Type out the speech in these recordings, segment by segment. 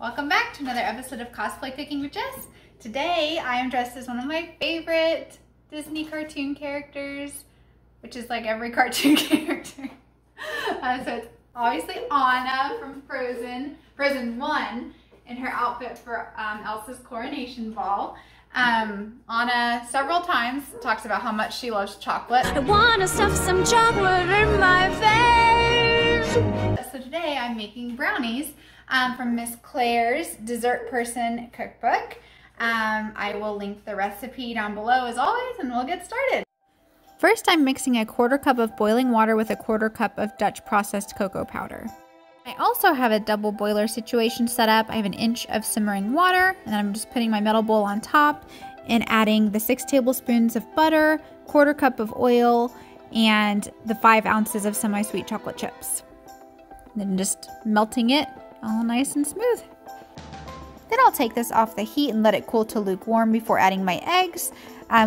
Welcome back to another episode of Cosplay Cooking with Jess. Today I am dressed as one of my favorite Disney cartoon characters, which is like every cartoon character. So it's obviously Anna from Frozen 1, in her outfit for Elsa's coronation ball. Anna several times talks about how much she loves chocolate. I wanna stuff some chocolate in my face. So today I'm making brownies from Miss Claire's Dessert Person cookbook. I will link the recipe down below as always, and we'll get started. First, I'm mixing a 1/4 cup of boiling water with a 1/4 cup of Dutch processed cocoa powder. I also have a double boiler situation set up. I have an inch of simmering water, and I'm just putting my metal bowl on top and adding the 6 tablespoons of butter, 1/4 cup of oil, and the 5 ounces of semi-sweet chocolate chips. And then just melting it all nice and smooth. Then I'll take this off the heat and let it cool to lukewarm before adding my eggs,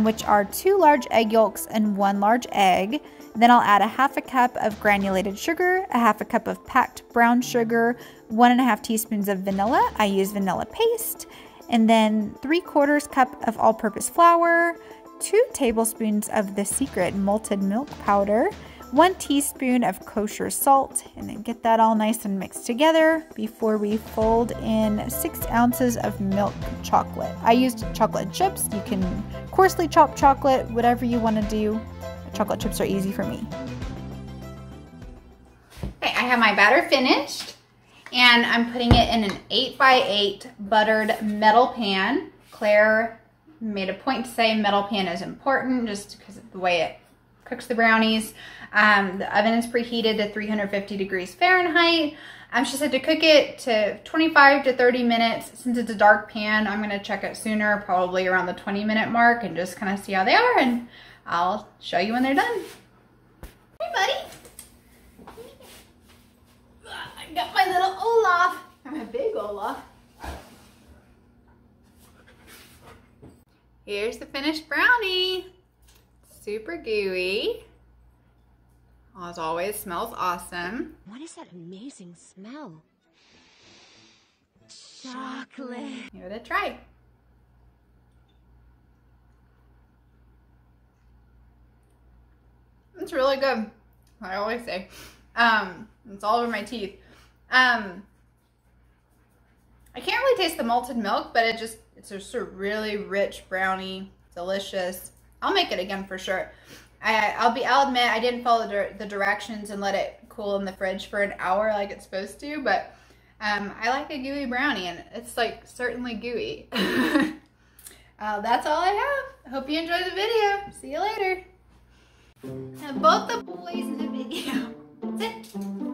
which are 2 large egg yolks and 1 large egg. Then I'll add a 1/2 cup of granulated sugar, a 1/2 cup of packed brown sugar, 1½ teaspoons of vanilla. I use vanilla paste. And then 3/4 cup of all-purpose flour, 2 tablespoons of the secret malted milk powder, 1 teaspoon of kosher salt, and then get that all nice and mixed together before we fold in 6 ounces of milk chocolate. I used chocolate chips. You can coarsely chop chocolate, whatever you want to do. Chocolate chips are easy for me. Okay, I have my batter finished, and I'm putting it in an 8x8 buttered metal pan. Claire made a point to say metal pan is important just because of the way it cooks the brownies. The oven is preheated to 350 degrees Fahrenheit. She said to cook it to 25 to 30 minutes. Since it's a dark pan, I'm gonna check it sooner, probably around the 20-minute mark, and just kind of see how they are, and I'll show you when they're done. Hey, buddy. I got my little Olaf, or my big Olaf. Here's the finished brownie. Super gooey. As always, smells awesome. What is that amazing smell? Chocolate. Give it a try. It's really good. I always say. It's all over my teeth. I can't really taste the malted milk, but it's just a really rich brownie, delicious. I'll make it again for sure. I'll admit I didn't follow the directions and let it cool in the fridge for an hour like it's supposed to, but I like a gooey brownie, and it's like certainly gooey. That's all I have. Hope you enjoyed the video. See you later. Both the boys in the video. Sit.